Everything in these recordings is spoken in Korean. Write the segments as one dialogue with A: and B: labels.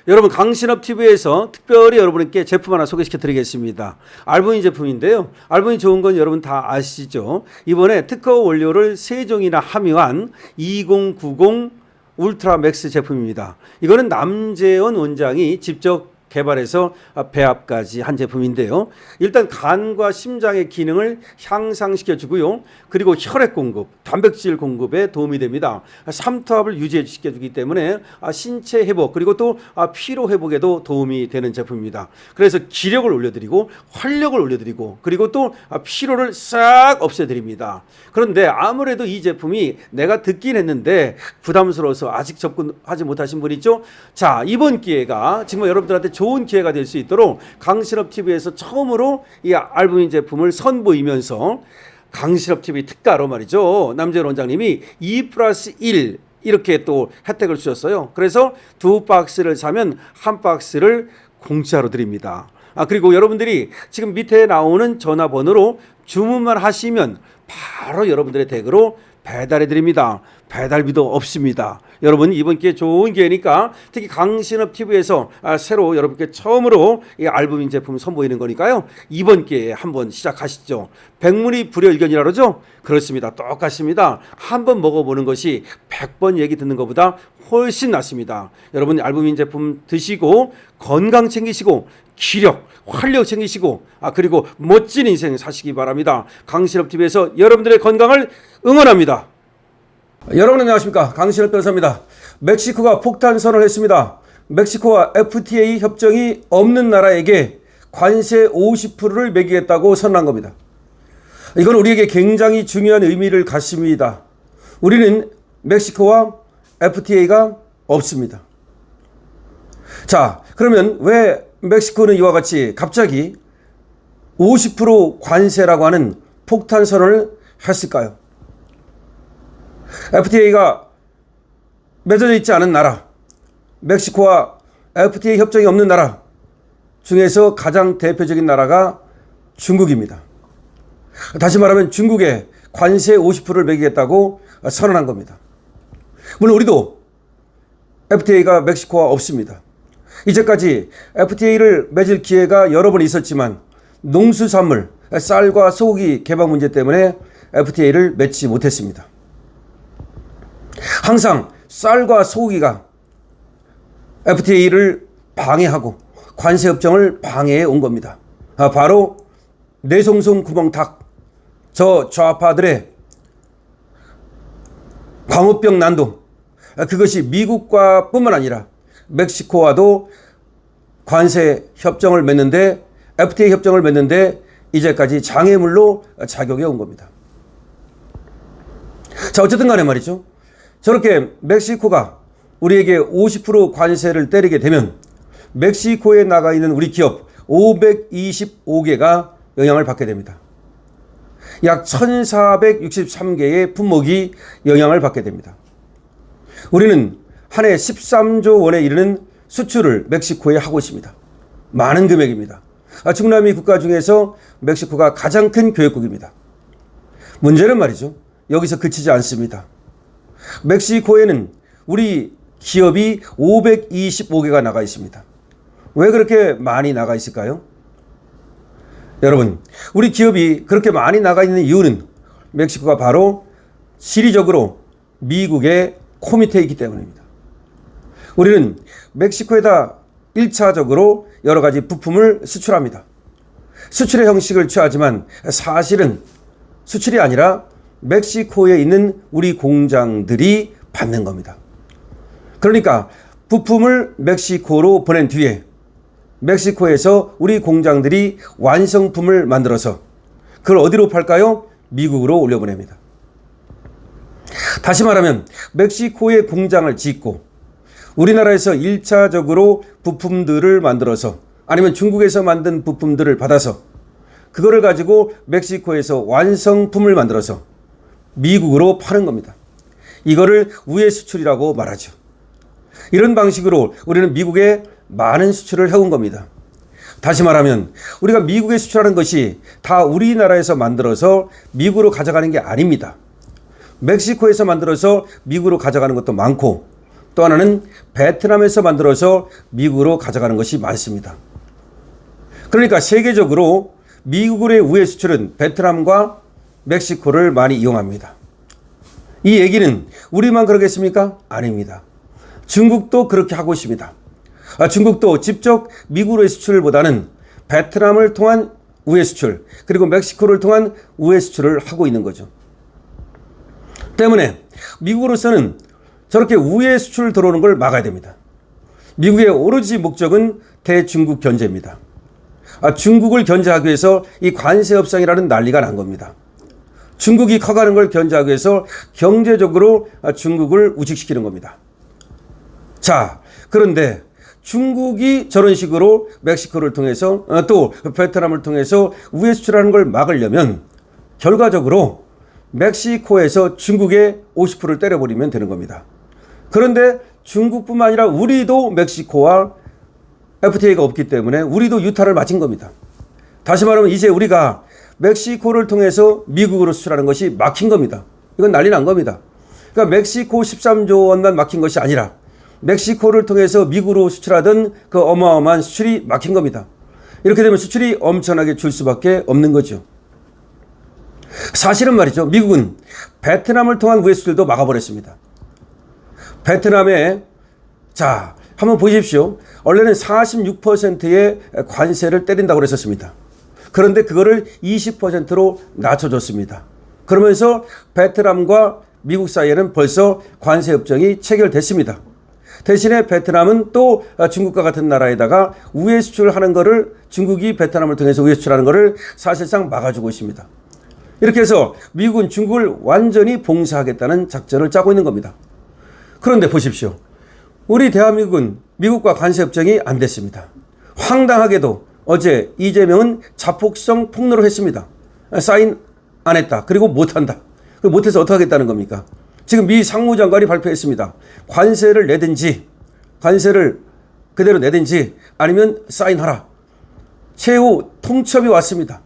A: 여러분 강신업TV에서 특별히 여러분께 제품 하나 소개시켜 드리겠습니다. 알부인 제품인데요. 알부인 좋은 건 여러분 다 아시죠? 이번에 특허 원료를 3종이나 함유한 2090 울트라 맥스 제품입니다. 이거는 남재원 원장이 직접 개발해서 배합까지 한 제품인데요. 일단 간과 심장의 기능을 향상시켜 주고요. 그리고 혈액 공급, 단백질 공급에 도움이 됩니다. 삼투압을 유지시켜 주기 때문에 신체 회복 그리고 또 피로 회복에도 도움이 되는 제품입니다. 그래서 기력을 올려드리고 활력을 올려드리고 그리고 또 피로를 싹 없애드립니다. 그런데 아무래도 이 제품이 내가 듣긴 했는데 부담스러워서 아직 접근하지 못하신 분 있죠? 자, 이번 기회가 정말 여러분들한테 좋은 기회가 될 수 있도록 강신업TV에서 처음으로 이 알부민 제품을 선보이면서 강신업TV 특가로 말이죠. 남재원 원장님이 2+1 이렇게 또 혜택을 주셨어요. 그래서 2박스를 사면 1박스를 공짜로 드립니다. 그리고 여러분들이 지금 밑에 나오는 전화번호로 주문만 하시면 바로 여러분들의 댁으로 배달해 드립니다. 배달비도 없습니다. 여러분 이번 기회 좋은 기회니까 특히 강신업TV에서 새로 여러분께 처음으로 이 알부민 제품 선보이는 거니까요. 이번 기회에 한번 시작하시죠. 백문이 불여일견이라 그러죠? 그렇습니다. 똑같습니다. 한번 먹어보는 것이 100번 얘기 듣는 것보다 훨씬 낫습니다. 여러분 알부민 제품 드시고 건강 챙기시고 기력, 활력 챙기시고 그리고 멋진 인생 사시기 바랍니다. 강신업TV에서 여러분들의 건강을 응원합니다. 여러분 안녕하십니까, 강신업 변호사입니다. 멕시코가 폭탄 선언을 했습니다. 멕시코와 FTA 협정이 없는 나라에게 관세 50%를 매기겠다고 선언한 겁니다. 이건 우리에게 굉장히 중요한 의미를 갖습니다. 우리는 멕시코와 FTA가 없습니다. 자, 그러면 왜 멕시코는 이와 같이 갑자기 50% 관세라고 하는 폭탄 선언을 했을까요? FTA가 맺어져 있지 않은 나라, 멕시코와 FTA 협정이 없는 나라 중에서 가장 대표적인 나라가 중국입니다. 다시 말하면 중국에 관세 50%를 매기겠다고 선언한 겁니다. 물론 우리도 FTA가 멕시코와 없습니다. 이제까지 FTA를 맺을 기회가 여러 번 있었지만 농수산물, 쌀과 소고기 개방 문제 때문에 FTA를 맺지 못했습니다. 항상 쌀과 소고기가 FTA를 방해하고 관세협정을 방해해 온 겁니다. 바로 내송송 구멍탁, 저 좌파들의 광우병 난동, 그것이 미국과 뿐만 아니라 멕시코와도 관세 협정을 맺는데, FTA 협정을 맺는데 이제까지 장애물로 작용해 온 겁니다. 자, 어쨌든 간에 말이죠. 저렇게 멕시코가 우리에게 50% 관세를 때리게 되면 멕시코에 나가 있는 우리 기업 525개가 영향을 받게 됩니다. 약 1463개의 품목이 영향을 받게 됩니다. 우리는 한 해 13조 원에 이르는 수출을 멕시코에 하고 있습니다. 많은 금액입니다. 중남미 국가 중에서 멕시코가 가장 큰 교역국입니다. 문제는 말이죠, 여기서 그치지 않습니다. 멕시코에는 우리 기업이 525개가 나가 있습니다. 왜 그렇게 많이 나가 있을까요? 여러분, 우리 기업이 그렇게 많이 나가 있는 이유는 멕시코가 바로 지리적으로 미국의 코밑에 있기 때문입니다. 우리는 멕시코에다 1차적으로 여러 가지 부품을 수출합니다. 수출의 형식을 취하지만 사실은 수출이 아니라 멕시코에 있는 우리 공장들이 받는 겁니다. 그러니까 부품을 멕시코로 보낸 뒤에 멕시코에서 우리 공장들이 완성품을 만들어서 그걸 어디로 팔까요? 미국으로 올려보냅니다. 다시 말하면 멕시코에 공장을 짓고 우리나라에서 1차적으로 부품들을 만들어서 아니면 중국에서 만든 부품들을 받아서 그거를 가지고 멕시코에서 완성품을 만들어서 미국으로 파는 겁니다. 이거를 우회 수출이라고 말하죠. 이런 방식으로 우리는 미국에 많은 수출을 해온 겁니다. 다시 말하면 우리가 미국에 수출하는 것이 다 우리나라에서 만들어서 미국으로 가져가는 게 아닙니다. 멕시코에서 만들어서 미국으로 가져가는 것도 많고 또 하나는 베트남에서 만들어서 미국으로 가져가는 것이 많습니다. 그러니까 세계적으로 미국의 우회 수출은 베트남과 멕시코를 많이 이용합니다. 이 얘기는 우리만 그러겠습니까? 아닙니다. 중국도 그렇게 하고 있습니다. 중국도 직접 미국의 수출보다는 베트남을 통한 우회 수출, 그리고 멕시코를 통한 우회 수출을 하고 있는 거죠. 때문에 미국으로서는 저렇게 우회 수출 들어오는 걸 막아야 됩니다. 미국의 오로지 목적은 대중국 견제입니다. 중국을 견제하기 위해서 이 관세 협상이라는 난리가 난 겁니다. 중국이 커가는 걸 견제하기 위해서 경제적으로 중국을 우직시키는 겁니다. 자, 그런데 중국이 저런 식으로 멕시코를 통해서 또 베트남을 통해서 우회 수출하는 걸 막으려면 결과적으로 멕시코에서 중국의 50%를 때려버리면 되는 겁니다. 그런데 중국뿐만 아니라 우리도 멕시코와 FTA가 없기 때문에 우리도 유타를 맞은 겁니다. 다시 말하면 이제 우리가 멕시코를 통해서 미국으로 수출하는 것이 막힌 겁니다. 이건 난리 난 겁니다. 그러니까 멕시코 13조 원만 막힌 것이 아니라 멕시코를 통해서 미국으로 수출하던 그 어마어마한 수출이 막힌 겁니다. 이렇게 되면 수출이 엄청나게 줄 수밖에 없는 거죠. 사실은 말이죠. 미국은 베트남을 통한 우회 수출도 막아버렸습니다. 베트남에 자 한번 보십시오. 원래는 46%의 관세를 때린다고 그랬었습니다. 그런데 그거를 20%로 낮춰줬습니다. 그러면서 베트남과 미국 사이에는 벌써 관세 협정이 체결됐습니다. 대신에 베트남은 또 중국과 같은 나라에다가 우회 수출하는 거를 중국이 베트남을 통해서 우회 수출하는 거를 사실상 막아주고 있습니다. 이렇게 해서 미국은 중국을 완전히 봉쇄하겠다는 작전을 짜고 있는 겁니다. 그런데 보십시오. 우리 대한민국은 미국과 관세 협정이 안 됐습니다. 황당하게도 어제 이재명은 자폭성 폭로를 했습니다. 사인 안 했다. 그리고 못한다. 못해서 어떻게 하겠다는 겁니까? 지금 미 상무장관이 발표했습니다. 관세를 내든지 관세를 그대로 내든지 아니면 사인하라. 최후 통첩이 왔습니다.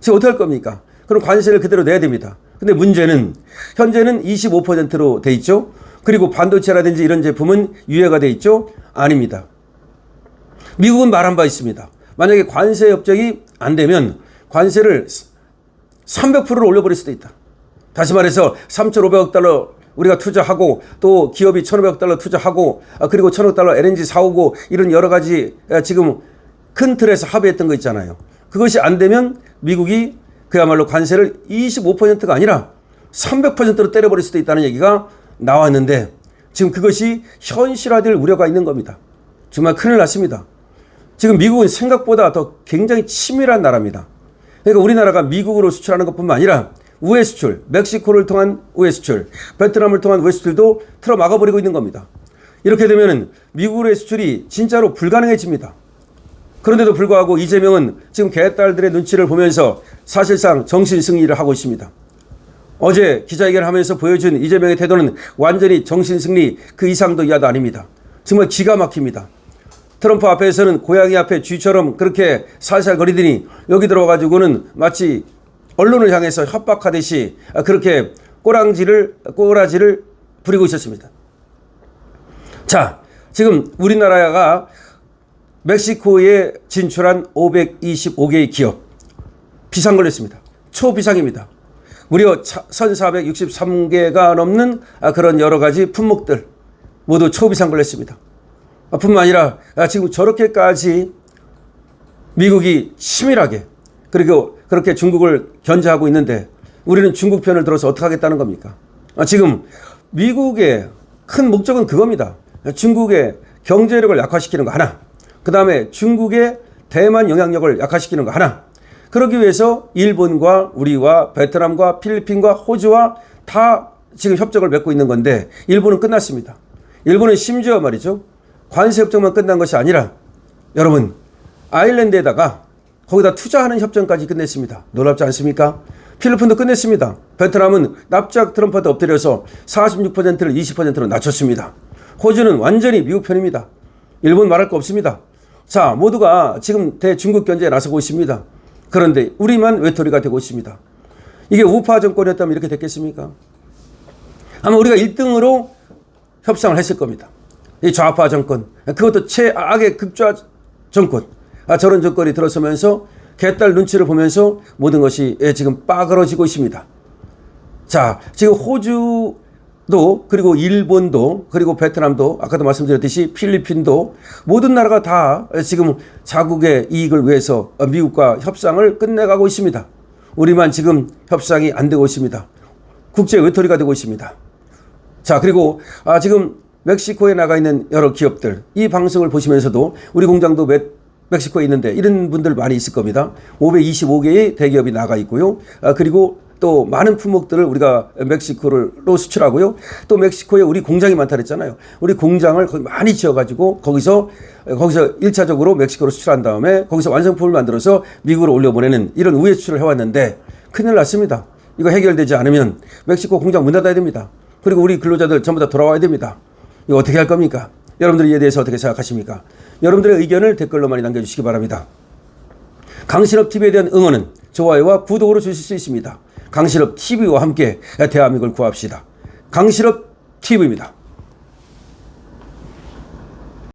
A: 지금 어떻게 할 겁니까? 그럼 관세를 그대로 내야 됩니다. 근데 문제는 현재는 25%로 돼 있죠. 그리고 반도체라든지 이런 제품은 유예가 돼 있죠. 아닙니다. 미국은 말한 바 있습니다. 만약에 관세 협정이 안 되면 관세를 300%를 올려버릴 수도 있다. 다시 말해서 3,500억 달러 우리가 투자하고 또 기업이 1,500억 달러 투자하고 그리고 1,000억 달러 LNG 사오고 이런 여러 가지 지금 큰 틀에서 합의했던 거 있잖아요. 그것이 안 되면 미국이 그야말로 관세를 25%가 아니라 300%로 때려버릴 수도 있다는 얘기가 나왔는데 지금 그것이 현실화될 우려가 있는 겁니다. 정말 큰일 났습니다. 지금 미국은 생각보다 더 굉장히 치밀한 나라입니다. 그러니까 우리나라가 미국으로 수출하는 것뿐만 아니라 우회 수출, 멕시코를 통한 우회 수출, 베트남을 통한 우회 수출도 틀어 막아버리고 있는 겁니다. 이렇게 되면 미국의 수출이 진짜로 불가능해집니다. 그런데도 불구하고 이재명은 지금 개딸들의 눈치를 보면서 사실상 정신승리를 하고 있습니다. 어제 기자회견을 하면서 보여준 이재명의 태도는 완전히 정신승리 그 이상도 이하도 아닙니다. 정말 기가 막힙니다. 트럼프 앞에서는 고양이 앞에 쥐처럼 그렇게 살살 거리더니 여기 들어와가지고는 마치 언론을 향해서 협박하듯이 그렇게 꼬라지를 부리고 있었습니다. 자, 지금 우리나라가 멕시코에 진출한 525개의 기업 비상 걸렸습니다. 초비상입니다. 무려 1,463개가 넘는 그런 여러 가지 품목들 모두 초비상 걸렸습니다. 뿐만 아니라 지금 저렇게까지 미국이 치밀하게 그리고 그렇게 중국을 견제하고 있는데 우리는 중국 편을 들어서 어떻게 하겠다는 겁니까? 지금 미국의 큰 목적은 그겁니다. 중국의 경제력을 약화시키는 거 하나, 그 다음에 중국의 대만 영향력을 약화시키는 거 하나. 그러기 위해서 일본과 우리와 베트남과 필리핀과 호주와 다 지금 협정을 맺고 있는 건데 일본은 끝났습니다. 일본은 심지어 말이죠. 관세 협정만 끝난 것이 아니라 여러분 아일랜드에다가 거기다 투자하는 협정까지 끝냈습니다. 놀랍지 않습니까? 필리핀도 끝냈습니다. 베트남은 납작 트럼프한테 엎드려서 46%를 20%로 낮췄습니다. 호주는 완전히 미국 편입니다. 일본 말할 거 없습니다. 자, 모두가 지금 대중국 견제에 나서고 있습니다. 그런데 우리만 외톨이가 되고 있습니다. 이게 우파 정권이었다면 이렇게 됐겠습니까? 아마 우리가 1등으로 협상을 했을 겁니다. 이 좌파 정권, 그것도 최악의 극좌 정권, 저런 정권이 들어서면서 개딸 눈치를 보면서 모든 것이 지금 빠그러지고 있습니다. 자, 지금 호주도 그리고 일본도 그리고 베트남도 아까도 말씀드렸듯이 필리핀도 모든 나라가 다 지금 자국의 이익을 위해서 미국과 협상을 끝내가고 있습니다. 우리만 지금 협상이 안 되고 있습니다. 국제 외톨이가 되고 있습니다. 자, 그리고 지금 멕시코에 나가 있는 여러 기업들, 이 방송을 보시면서도 우리 공장도 멕시코에 있는데 이런 분들 많이 있을 겁니다. 525개의 대기업이 나가 있고요. 그리고 또 많은 품목들을 우리가 멕시코로 수출하고요. 또 멕시코에 우리 공장이 많다 그랬잖아요. 우리 공장을 거기 많이 지어가지고 거기서 1차적으로 멕시코로 수출한 다음에 거기서 완성품을 만들어서 미국으로 올려보내는 이런 우회 수출을 해왔는데 큰일 났습니다. 이거 해결되지 않으면 멕시코 공장 문 닫아야 됩니다. 그리고 우리 근로자들 전부 다 돌아와야 됩니다. 이거 어떻게 할 겁니까? 여러분들이 이에 대해서 어떻게 생각하십니까? 여러분들의 의견을 댓글로 많이 남겨주시기 바랍니다. 강신업TV에 대한 응원은 좋아요와 구독으로 주실 수 있습니다. 강신업TV와 함께 대한민국을 구합시다. 강신업TV입니다.